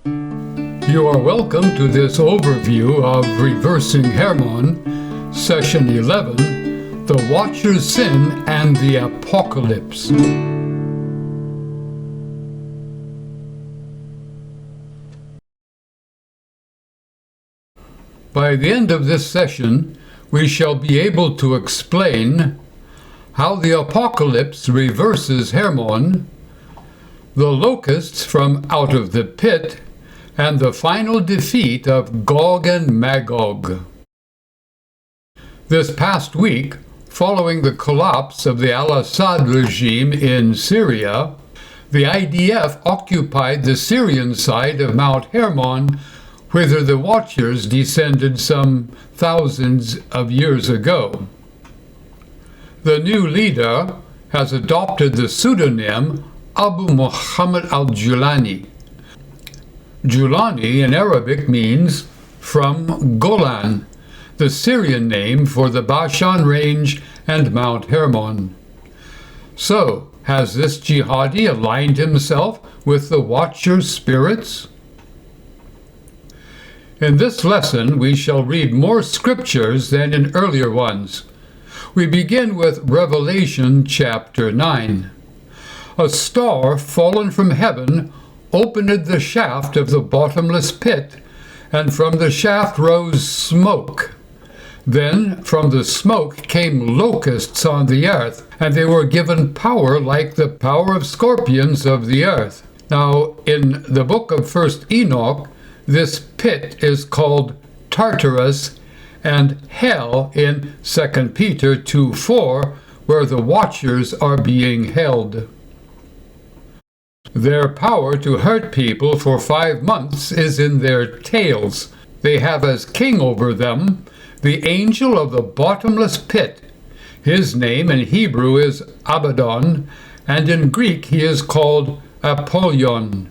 You are welcome to this overview of Reversing Hermon, Session 11, The Watcher's Sin and the Apocalypse. By the end of this session, we shall be able to explain how the Apocalypse reverses Hermon, the locusts from out of the pit, and the final defeat of Gog and Magog. This past week, following the collapse of the al-Assad regime in Syria, the IDF occupied the Syrian side of Mount Hermon, whither the Watchers descended some thousands of years ago. The new leader has adopted the pseudonym Abu Muhammad al-Julani. Julani in Arabic means from Golan, the Syrian name for the Bashan range and Mount Hermon. So, has this jihadi aligned himself with the Watcher's spirits? In this lesson, we shall read more scriptures than in earlier ones. We begin with Revelation chapter 9. A star fallen from heaven opened the shaft of the bottomless pit, and from the shaft rose smoke. Then from the smoke came locusts on the earth, and they were given power like the power of scorpions of the earth. Now, in the book of 1 Enoch, this pit is called Tartarus, and hell in 2 Peter 2:4, where the Watchers are being held. Their power to hurt people for 5 months is in their tails. They have as king over them the angel of the bottomless pit. His name in Hebrew is Abaddon, and in Greek he is called Apollyon.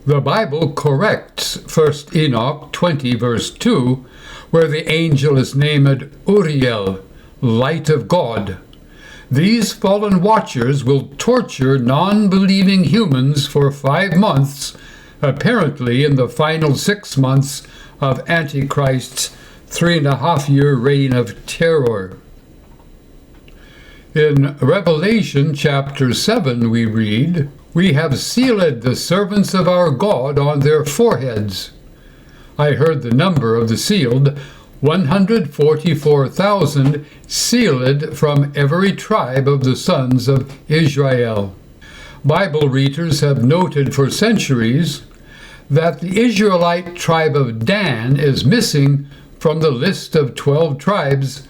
The Bible corrects 1 Enoch 20 verse 2, where the angel is named Uriel, light of God. These fallen watchers will torture non-believing humans for 5 months, apparently in the final 6 months of Antichrist's 3.5-year reign of terror. In Revelation chapter 7 we read, "We have sealed the servants of our God on their foreheads." I heard the number of the sealed, 144,000 sealed from every tribe of the sons of Israel. Bible readers have noted for centuries that the Israelite tribe of Dan is missing from the list of 12 tribes,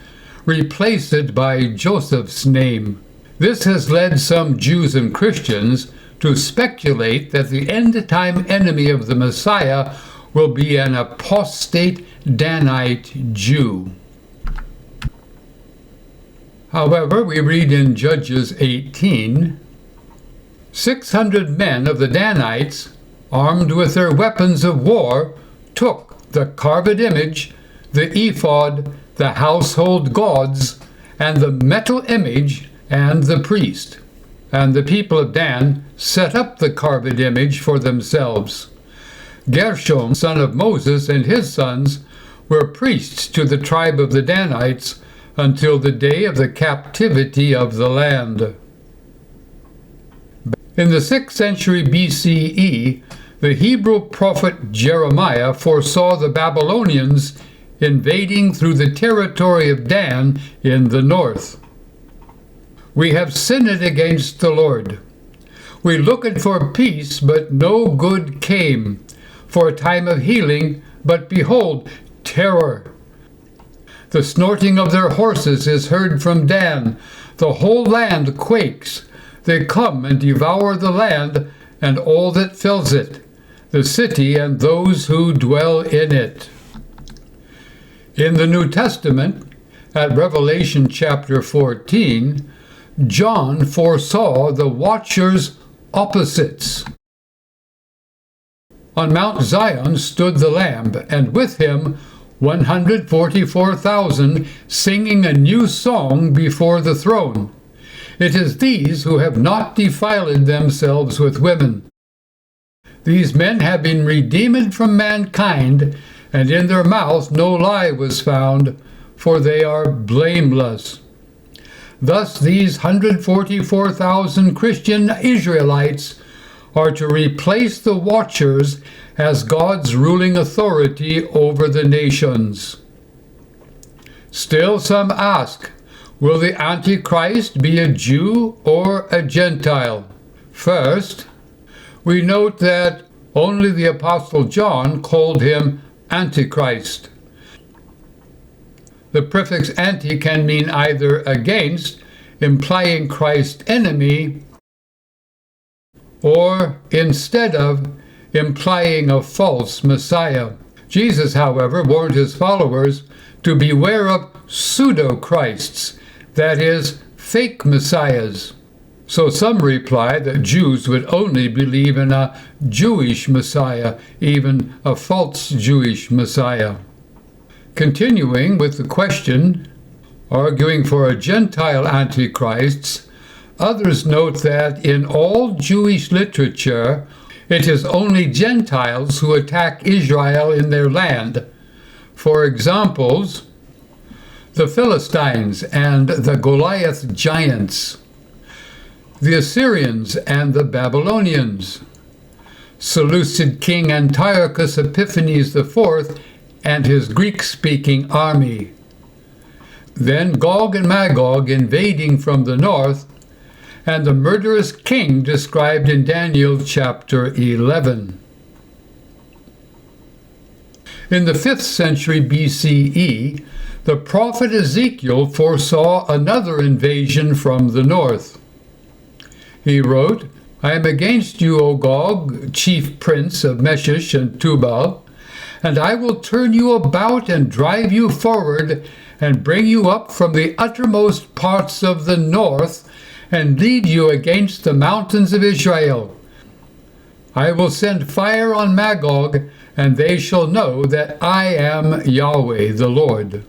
replaced by Joseph's name. This has led some Jews and Christians to speculate that the end-time enemy of the Messiah will be an apostate Danite Jew. However, we read in Judges 18, 600 men of the Danites, armed with their weapons of war, took the carved image, the ephod, the household gods, and the metal image, and the priest. And the people of Dan set up the carved image for themselves. Gershom, son of Moses, and his sons were priests to the tribe of the Danites until the day of the captivity of the land. In the 6th century BCE, the Hebrew prophet Jeremiah foresaw the Babylonians invading through the territory of Dan in the north. "We have sinned against the Lord. We looked for peace, but no good came, for a time of healing, but behold, terror. The snorting of their horses is heard from Dan. The whole land quakes. They come and devour the land and all that fills it, the city and those who dwell in it." In the New Testament, at Revelation chapter 14, John foresaw the Watchers' opposites. On Mount Zion stood the Lamb, and with him 144,000 singing a new song before the throne. It is these who have not defiled themselves with women. These men have been redeemed from mankind, and in their mouth no lie was found, for they are blameless. Thus these 144,000 Christian Israelites are to replace the watchers as God's ruling authority over the nations. Still some ask, will the Antichrist be a Jew or a Gentile? First, we note that only the Apostle John called him Antichrist. The prefix anti can mean either against, implying Christ's enemy, or instead of, implying a false Messiah. Jesus, however, warned his followers to beware of pseudo-Christs, that is, fake messiahs. So some reply that Jews would only believe in a Jewish Messiah, even a false Jewish Messiah. Continuing with the question, arguing for a Gentile Antichrist, others note that in all Jewish literature, it is only Gentiles who attack Israel in their land. For examples, the Philistines and the Goliath giants, the Assyrians and the Babylonians, Seleucid king Antiochus Epiphanes IV and his Greek-speaking army. Then Gog and Magog invading from the north, and the murderous king described in Daniel chapter 11. In the 5th century BCE, the prophet Ezekiel foresaw another invasion from the north. He wrote, I am against you, O Gog, chief prince of Meshish and Tubal, and I will turn you about and drive you forward and bring you up from the uttermost parts of the north and lead you against the mountains of Israel. I will send fire on Magog, and they shall know that I am Yahweh the Lord.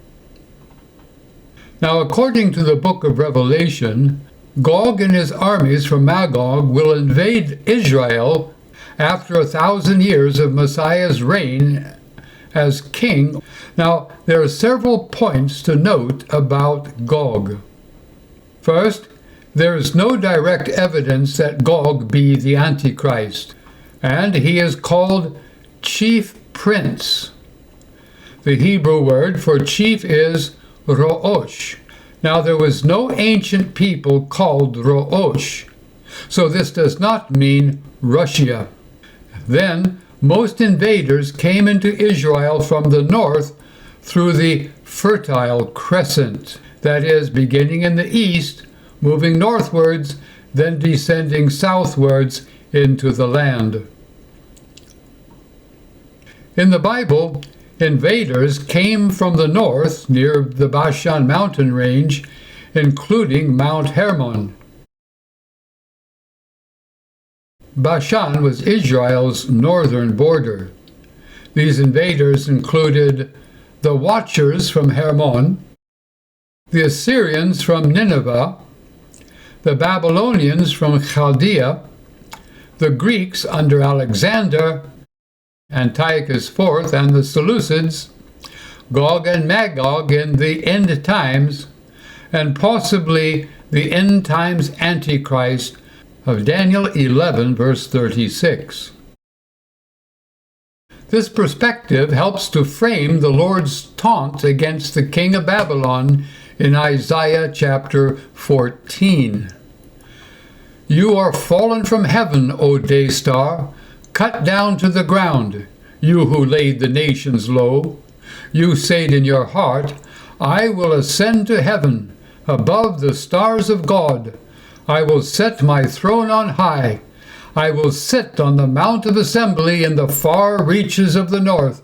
Now, according to the book of Revelation, Gog and his armies from Magog will invade Israel after 1,000 years of Messiah's reign as king. Now, there are several points to note about Gog. First, there is no direct evidence that Gog be the Antichrist, and he is called chief prince. The Hebrew word for chief is Ro'osh. Now, there was no ancient people called Ro'osh, so this does not mean Russia. Then, most invaders came into Israel from the north through the Fertile Crescent, that is, beginning in the east, moving northwards, then descending southwards into the land. In the Bible, invaders came from the north near the Bashan mountain range, including Mount Hermon. Bashan was Israel's northern border. These invaders included the Watchers from Hermon, the Assyrians from Nineveh, the Babylonians from Chaldea, the Greeks under Alexander, Antiochus IV, and the Seleucids, Gog and Magog in the end times, and possibly the end times Antichrist of Daniel 11, verse 36. This perspective helps to frame the Lord's taunt against the king of Babylon in Isaiah chapter 14. You are fallen from heaven, O day star, cut down to the ground, you who laid the nations low. You said in your heart, I will ascend to heaven, above the stars of God. I will set my throne on high. I will sit on the mount of assembly in the far reaches of the north.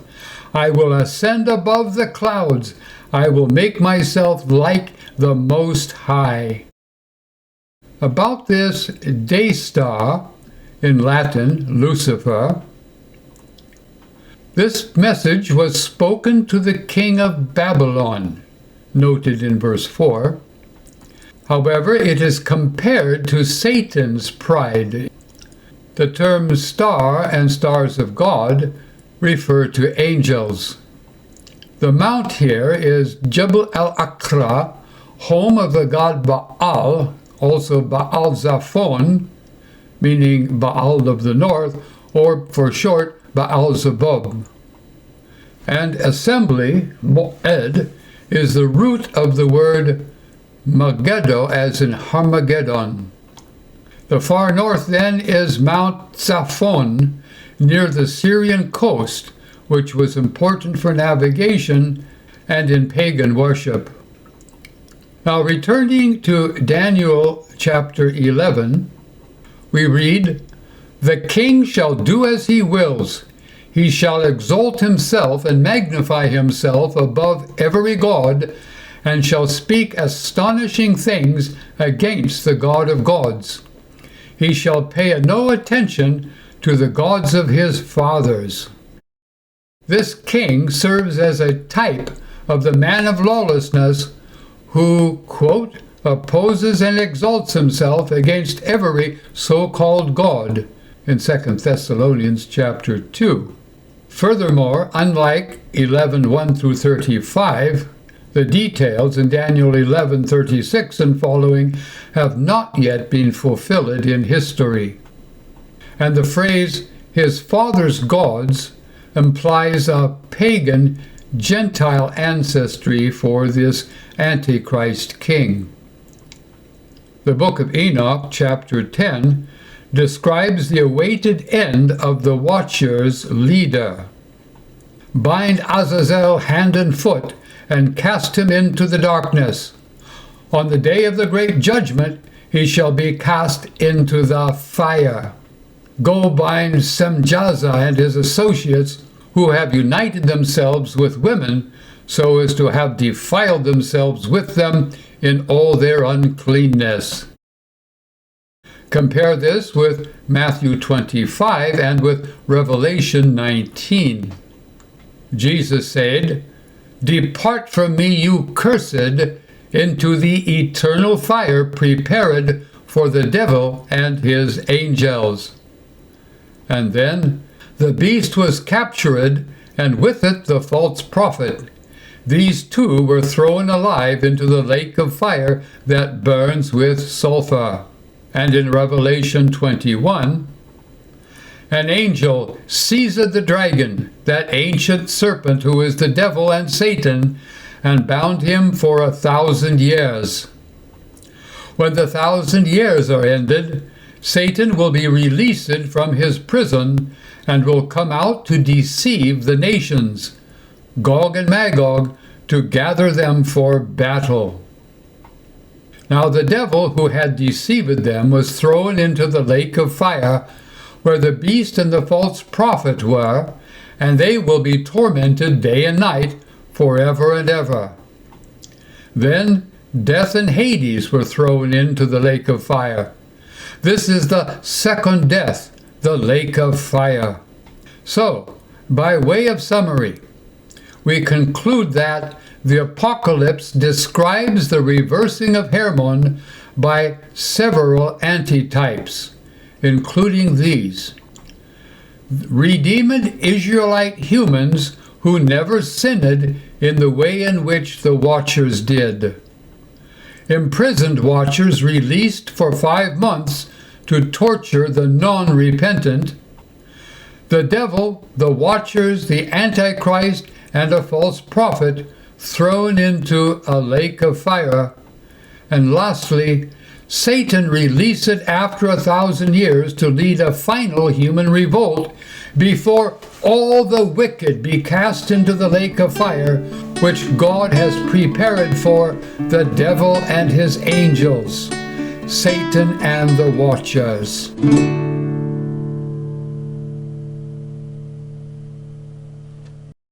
I will ascend above the clouds. I will make myself like the Most High. About this day star, in Latin, Lucifer, this message was spoken to the king of Babylon, noted in verse 4. However, it is compared to Satan's pride. The terms star and stars of God refer to angels. The mount here is Jebel al-Aqra, home of the god Baal, also Baal Zaphon, meaning Baal of the north, or for short, Baal Zebub. And assembly, Moed, is the root of the word Megiddo, as in Armageddon. The far north then is Mount Zaphon, near the Syrian coast, which was important for navigation and in pagan worship. Now, returning to Daniel chapter 11, we read, "The king shall do as he wills. He shall exalt himself and magnify himself above every god, and shall speak astonishing things against the God of gods. He shall pay no attention to the gods of his fathers." This king serves as a type of the man of lawlessness who, quote, opposes and exalts himself against every so-called God, in 2 Thessalonians chapter 2. Furthermore, unlike 11:1 through 35, the details in Daniel 11:36 and following have not yet been fulfilled in history. And the phrase, his father's gods, implies a pagan, Gentile ancestry for this Antichrist king. The book of Enoch, chapter 10, describes the awaited end of the Watcher's leader. "Bind Azazel hand and foot, and cast him into the darkness. On the day of the great judgment he shall be cast into the fire. Go bind Semjaza and his associates, who have united themselves with women, so as to have defiled themselves with them in all their uncleanness." Compare this with Matthew 25 and with Revelation 19. Jesus said, "Depart from me, you cursed, into the eternal fire prepared for the devil and his angels." And then, "The beast was captured, and with it the false prophet. These two were thrown alive into the lake of fire that burns with sulfur." And in Revelation 21, "An angel seized the dragon, that ancient serpent who is the devil and Satan, and bound him for 1,000 years. When the 1,000 years are ended, Satan will be released from his prison and will come out to deceive the nations, Gog and Magog, to gather them for battle." Now the devil who had deceived them was thrown into the lake of fire, where the beast and the false prophet were, and they will be tormented day and night forever and ever. Then death and Hades were thrown into the lake of fire. This is the second death, the lake of fire. So, by way of summary, we conclude that the Apocalypse describes the reversing of Hermon by several antitypes, including these: redeemed Israelite humans who never sinned in the way in which the Watchers did; imprisoned Watchers released for 5 months to torture the non-repentant; the devil, the Watchers, the Antichrist, and a false prophet thrown into a lake of fire; and lastly, Satan released after 1,000 years to lead a final human revolt before all the wicked be cast into the lake of fire, which God has prepared for the devil and his angels, Satan and the Watchers.